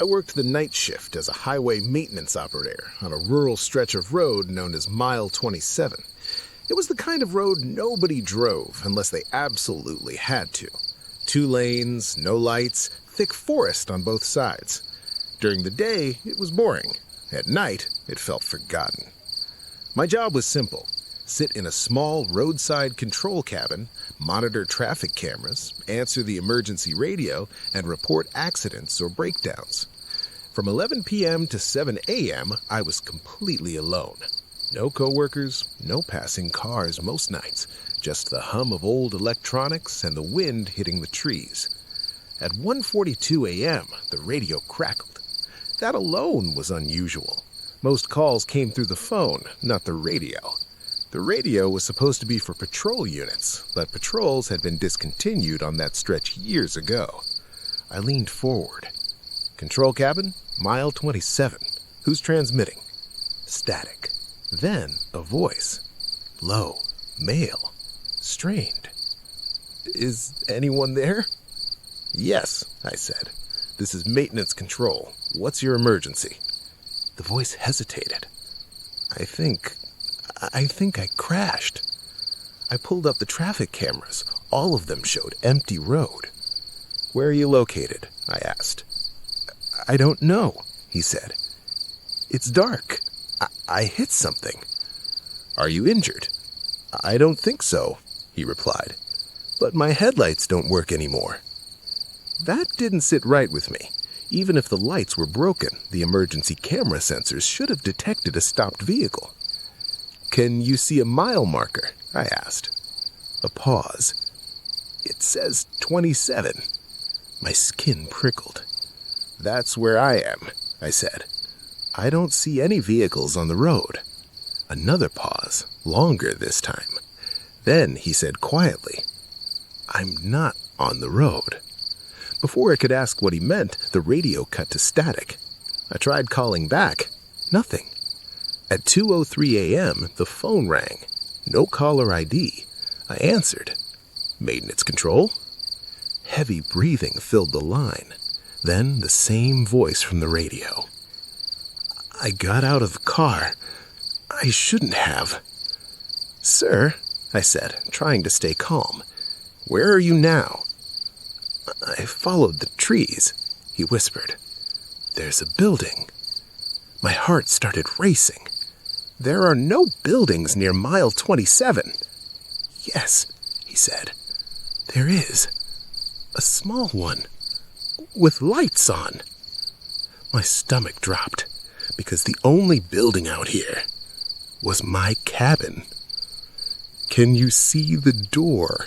I worked the night shift as a highway maintenance operator on a rural stretch of road known as Mile 27. It was the kind of road nobody drove unless they absolutely had to. 2 lanes, no lights, thick forest on both sides. During the day, it was boring. At night, it felt forgotten. My job was simple. Sit in a small roadside control cabin, monitor traffic cameras, answer the emergency radio, and report accidents or breakdowns. From 11 p.m. to 7 a.m., I was completely alone. No coworkers, no passing cars most nights, just the hum of old electronics and the wind hitting the trees. At 1:42 a.m., the radio crackled. That alone was unusual. Most calls came through the phone, not the radio. The radio was supposed to be for patrol units, but patrols had been discontinued on that stretch years ago. I leaned forward. Control cabin, Mile 27. Who's transmitting? Static. Then a voice. Low, male, strained. Is anyone there? Yes, I said. This is maintenance control. What's your emergency? The voice hesitated. I think I crashed. I pulled up the traffic cameras. All of them showed empty road. Where are you located? I asked. I don't know, he said. It's dark. I hit something. Are you injured? I don't think so, he replied. But my headlights don't work anymore. That didn't sit right with me. Even if the lights were broken, the emergency camera sensors should have detected a stopped vehicle. Can you see a mile marker? I asked. A pause. It says 27. My skin prickled. That's where I am, I said. I don't see any vehicles on the road. Another pause, longer this time. Then he said quietly, I'm not on the road. Before I could ask what he meant, the radio cut to static. I tried calling back. Nothing. At 2:03 a.m., the phone rang. No caller ID. I answered. Maintenance control? Heavy breathing filled the line. Then the same voice from the radio. I got out of the car. I shouldn't have. Sir, I said, trying to stay calm. Where are you now? I followed the trees, he whispered. There's a building. My heart started racing. There are no buildings near Mile 27. Yes, he said. There is. A small one. With lights on. My stomach dropped, because the only building out here was my cabin. Can you see the door?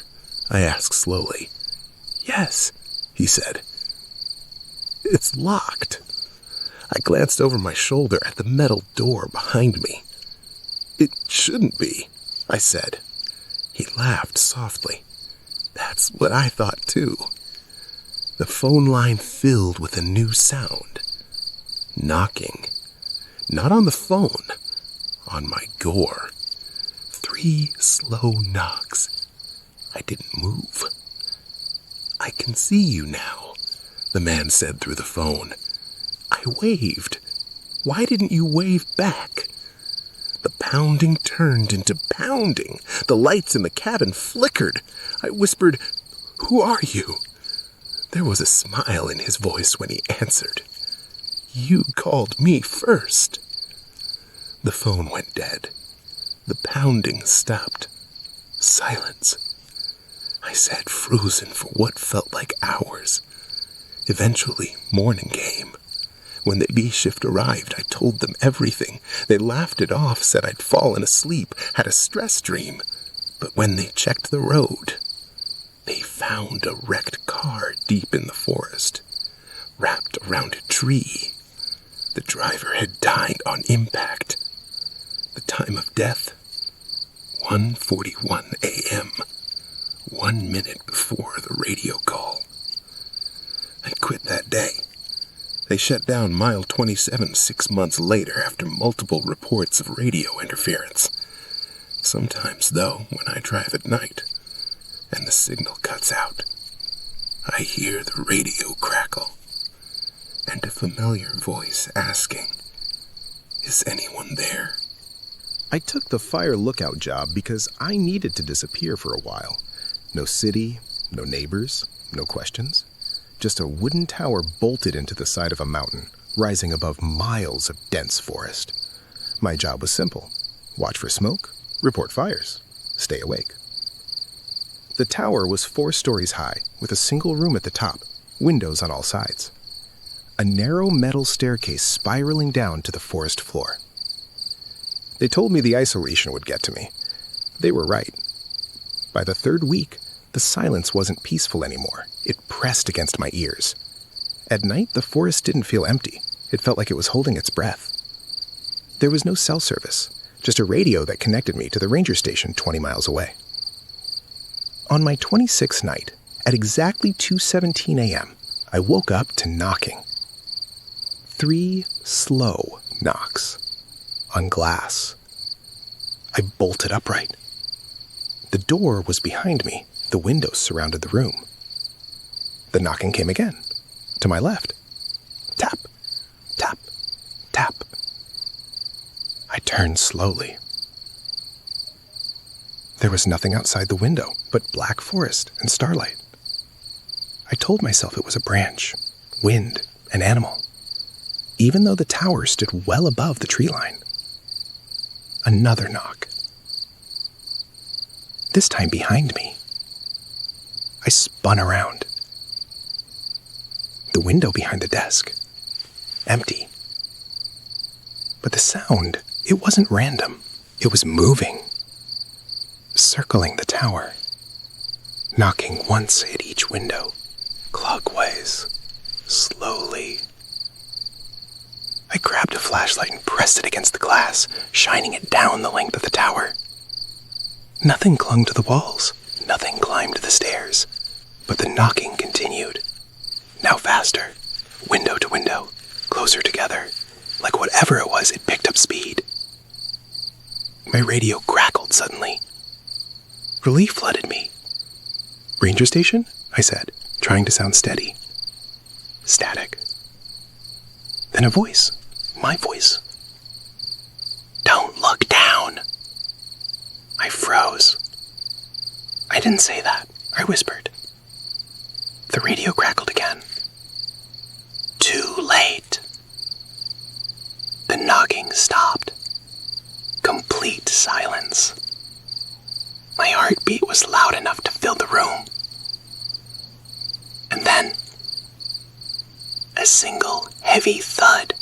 I asked slowly. Yes, he said. It's locked. I glanced over my shoulder at the metal door behind me. It shouldn't be, I said. He laughed softly. That's what I thought too. The phone line filled with a new sound. Knocking. Not on the phone, on my door. 3 slow knocks. I didn't move. I can see you now, the man said through the phone. I waved. Why didn't you wave back? The pounding turned into pounding. The lights in the cabin flickered. I whispered, Who are you? There was a smile in his voice when he answered. You called me first. The phone went dead. The pounding stopped. Silence. I sat frozen for what felt like hours. Eventually, morning came. When the B shift arrived, I told them everything. They laughed it off, said I'd fallen asleep, had a stress dream. But when they checked the road, they found a wrecked car deep in the forest, wrapped around a tree. The driver had died on impact. The time of death, 1:41 a.m., 1 minute before the radio call. I quit that day. They shut down Mile 27 6 months later after multiple reports of radio interference. Sometimes, though, when I drive at night and the signal cuts out, I hear the radio crackle. and a familiar voice asking, "Is anyone there?" I took the fire lookout job because I needed to disappear for a while. No city, no neighbors, no questions. Just a wooden tower bolted into the side of a mountain, rising above miles of dense forest. My job was simple. Watch for smoke, report fires, stay awake. The tower was 4 stories high, with a single room at the top, windows on all sides. A narrow metal staircase spiraling down to the forest floor. They told me the isolation would get to me. They were right. By the 3rd week, the silence wasn't peaceful anymore. It pressed against my ears. At night, the forest didn't feel empty. It felt like it was holding its breath. There was no cell service, just a radio that connected me to the ranger station 20 miles away. On my 26th night, at exactly 2:17 a.m., I woke up to knocking. 3 slow knocks on glass. I bolted upright. The door was behind me. The windows surrounded the room. The knocking came again, to my left. Tap, tap, tap. I turned slowly. There was nothing outside the window but black forest and starlight. I told myself it was a branch, wind, an animal, even though the tower stood well above the tree line. Another knock. This time behind me. I spun around. The window behind the desk. Empty. But the sound, it wasn't random. It was moving. Circling the tower. Knocking once at each window. Clockwise. Slowly. I grabbed a flashlight and pressed it against the glass, shining it down the length of the tower. Nothing clung to the walls. Nothing climbed the stairs. But the knocking continued. Now faster. Window to window. Closer together. Like whatever it was, it picked up speed. My radio crackled suddenly. Relief flooded me. "Ranger station?" I said, trying to sound steady. Static. Then a voice. My voice. "Don't look down." I froze. I didn't say that. I whispered. The radio crackled again. Too late. The knocking stopped. Complete silence. My heartbeat was loud enough to fill the room. And then, a single heavy thud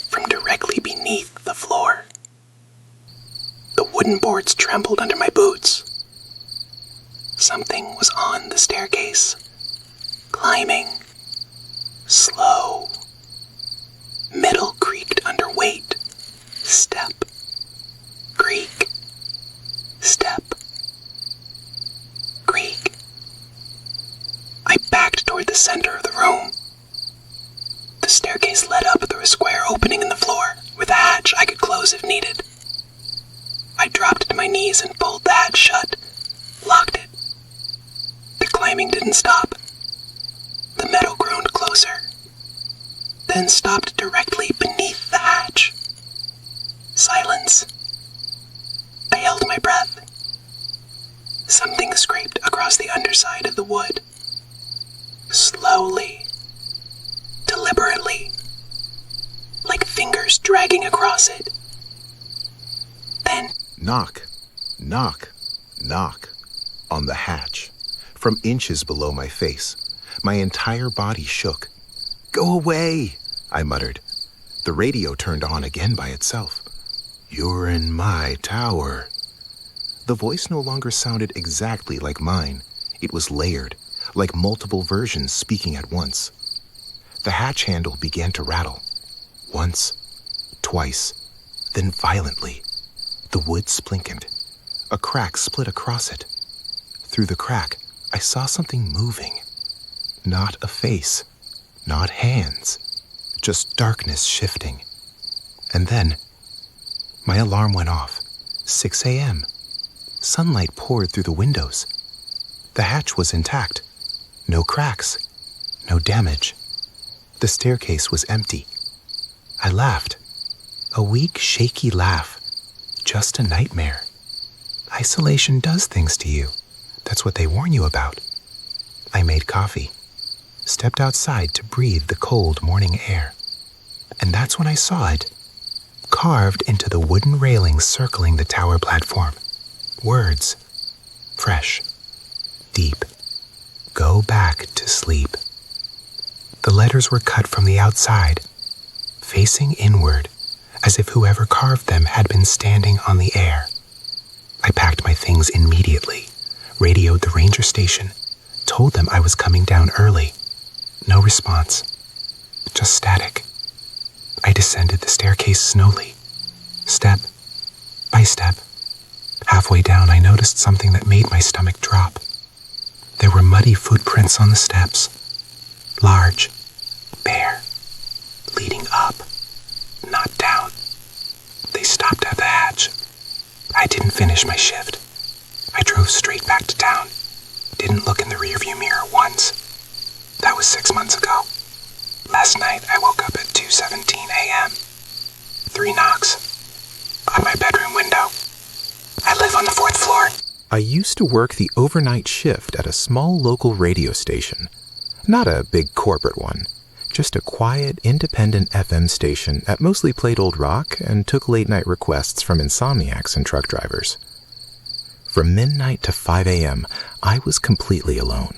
from directly beneath the floor. The wooden boards trembled under my boots. Something was on the staircase, climbing, slow. Metal creaked under weight. Step, creak, step, creak. I backed toward the center of the room. The staircase led up through a square opening in the floor, with a hatch I could close if needed. I dropped to my knees and pulled the hatch shut, locked it. The climbing didn't stop. The metal groaned closer, then stopped directly beneath the hatch. Silence. I held my breath. Something scraped across the underside of the wood. Slowly. Deliberately. Like fingers dragging across it. Then... Knock, knock, knock on the hatch. From inches below my face. My entire body shook. "Go away," I muttered. The radio turned on again by itself. "You're in my tower." The voice no longer sounded exactly like mine. It was layered, like multiple versions speaking at once. The hatch handle began to rattle. Once, twice, then violently. The wood splintered. A crack split across it. Through the crack, I saw something moving. Not a face, not hands, just darkness shifting. And then, my alarm went off. 6 a.m. Sunlight poured through the windows. The hatch was intact. No cracks, no damage. The staircase was empty. I laughed. A weak, shaky laugh. Just a nightmare. Isolation does things to you. That's what they warn you about. I made coffee, stepped outside to breathe the cold morning air. And that's when I saw it, carved into the wooden railings circling the tower platform. Words. Fresh. Deep. Go back to sleep. The letters were cut from the outside, facing inward, as if whoever carved them had been standing on the air. I packed my things immediately, radioed the ranger station, told them I was coming down early. No response. Just static. I descended the staircase slowly, step by step. Halfway down, I noticed something that made my stomach drop. There were muddy footprints on the steps. Large, bare, leading up, not down. They stopped at the hatch. I didn't finish my shift. I drove straight back to town. Didn't look in the rearview mirror once. That was 6 months ago. Last night, I woke up at 2:17 a.m. 3 knocks on my bedroom window. I live on the 4th floor. I used to work the overnight shift at a small local radio station. Not a big corporate one, just a quiet, independent FM station that mostly played old rock and took late-night requests from insomniacs and truck drivers. From midnight to 5 a.m., I was completely alone.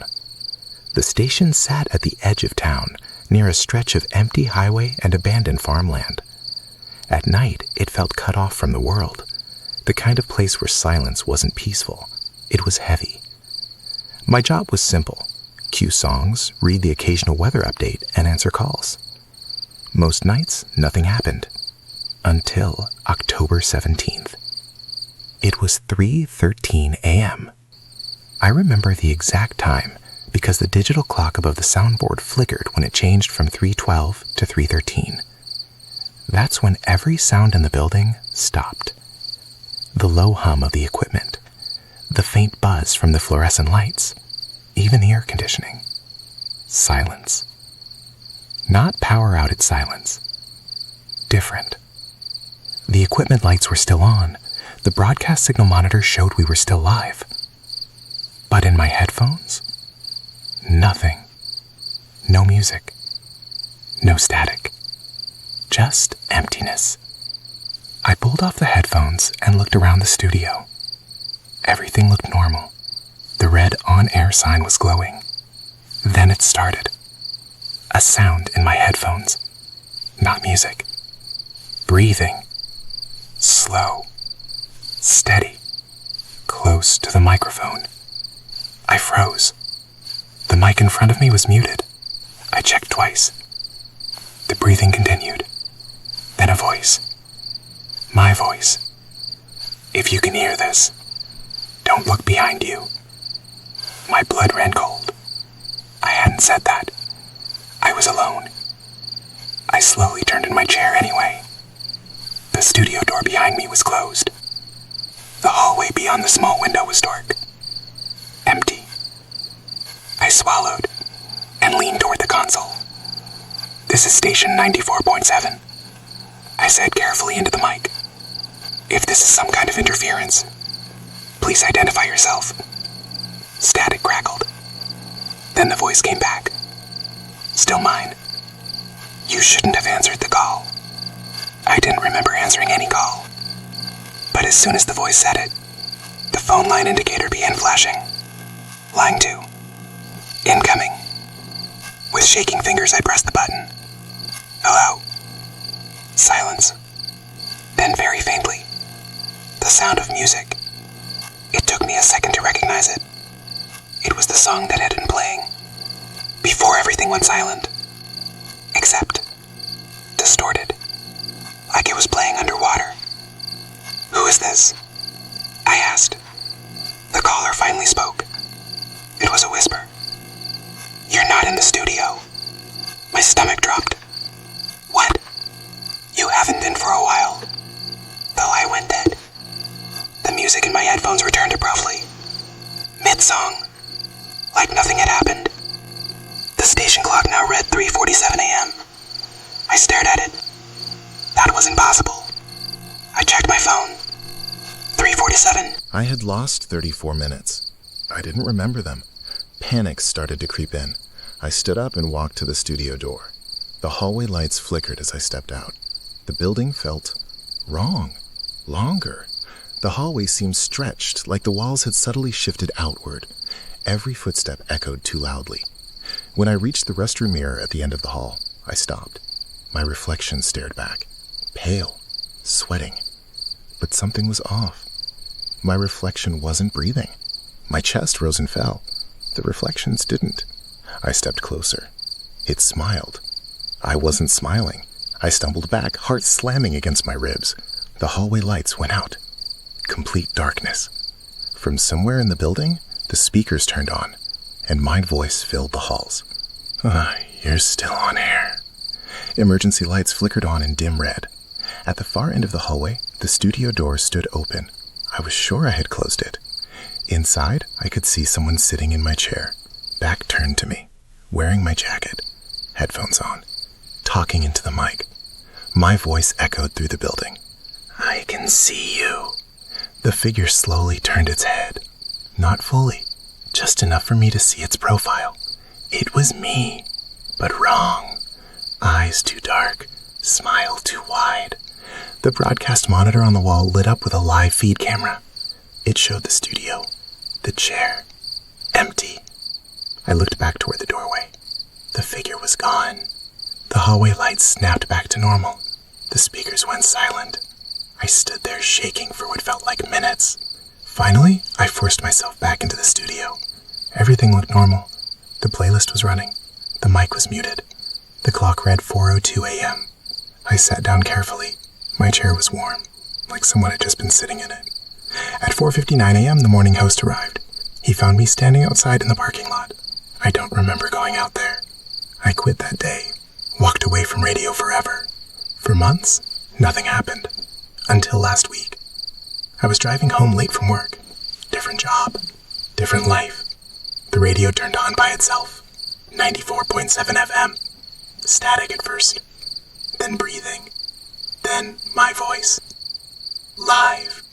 The station sat at the edge of town, near a stretch of empty highway and abandoned farmland. At night, it felt cut off from the world, the kind of place where silence wasn't peaceful. It was heavy. My job was simple. Cue songs, read the occasional weather update, and answer calls. Most nights, nothing happened. Until October 17th. It was 3:13 a.m. I remember the exact time because the digital clock above the soundboard flickered when it changed from 3:12 to 3:13. That's when every sound in the building stopped. The low hum of the equipment, the faint buzz from the fluorescent lights, even the air conditioning. Silence. Not power outage silence. Different. The equipment lights were still on. The broadcast signal monitor showed we were still live. But in my headphones, nothing. No music. No static. Just emptiness. I pulled off the headphones and looked around the studio. Everything looked normal. The red on-air sign was glowing. Then it started. A sound in my headphones. Not music. Breathing. Slow. Steady. Close to the microphone. I froze. The mic in front of me was muted. I checked twice. The breathing continued. Then a voice. My voice. If you can hear this, don't look behind you. My blood ran cold. I hadn't said that. I was alone. I slowly turned in my chair anyway. The studio door behind me was closed. The hallway beyond the small window was dark. Empty. I swallowed and leaned toward the console. This is station 94.7. I said carefully into the mic. If this is some kind of interference, please identify yourself. Static crackled. Then the voice came back. Still mine. You shouldn't have answered the call. I didn't remember answering any call. But as soon as the voice said it, the phone line indicator began flashing. Line 2. Incoming. With shaking fingers, I pressed the button. Hello. Silence. Then very faintly, the sound of music. It took me a second to recognize it. It was the song that had been playing before everything went silent. Except distorted. Like it was playing underwater. Who is this? I asked. The caller finally spoke. It was a whisper. You're not in the studio. My stomach dropped. What? You haven't been for a while. The light went dead. The music in my headphones returned abruptly. Mid-song. Like nothing had happened. The station station clock now read 3:47 a.m. I stared at it. That was impossible. I checked my phone. 3:47. I had lost 34 minutes. I didn't remember them. Panic started to creep in. I stood up and walked to the studio door. The hallway lights flickered as I stepped out. The building felt wrong, longer. The hallway seemed stretched, like the walls had subtly shifted outward. Every footstep echoed too loudly. When I reached the restroom mirror at the end of the hall, I stopped. My reflection stared back, pale, sweating. But something was off. My reflection wasn't breathing. My chest rose and fell. The reflections didn't. I stepped closer. It smiled. I wasn't smiling. I stumbled back, heart slamming against my ribs. The hallway lights went out. Complete darkness. From somewhere in the building, the speakers turned on, and my voice filled the halls. You're still on air. Emergency lights flickered on in dim red. At the far end of the hallway, the studio door stood open. I was sure I had closed it. Inside, I could see someone sitting in my chair, back turned to me, wearing my jacket, headphones on, talking into the mic. My voice echoed through the building. I can see you. The figure slowly turned its head. Not fully, just enough for me to see its profile. It was me, but wrong. Eyes too dark, smile too wide. The broadcast monitor on the wall lit up with a live feed camera. It showed the studio, the chair, empty. I looked back toward the doorway. The figure was gone. The hallway lights snapped back to normal. The speakers went silent. I stood there shaking for what felt like minutes. Finally, I forced myself back into the studio. Everything looked normal. The playlist was running. The mic was muted. The clock read 4:02 a.m. I sat down carefully. My chair was warm, like someone had just been sitting in it. At 4:59 a.m., the morning host arrived. He found me standing outside in the parking lot. I don't remember going out there. I quit that day, walked away from radio forever. For months, nothing happened. Until last week. I was driving home late from work. Different job, different life. The radio turned on by itself. 94.7 FM. Static at first. Then breathing. Then my voice. Live.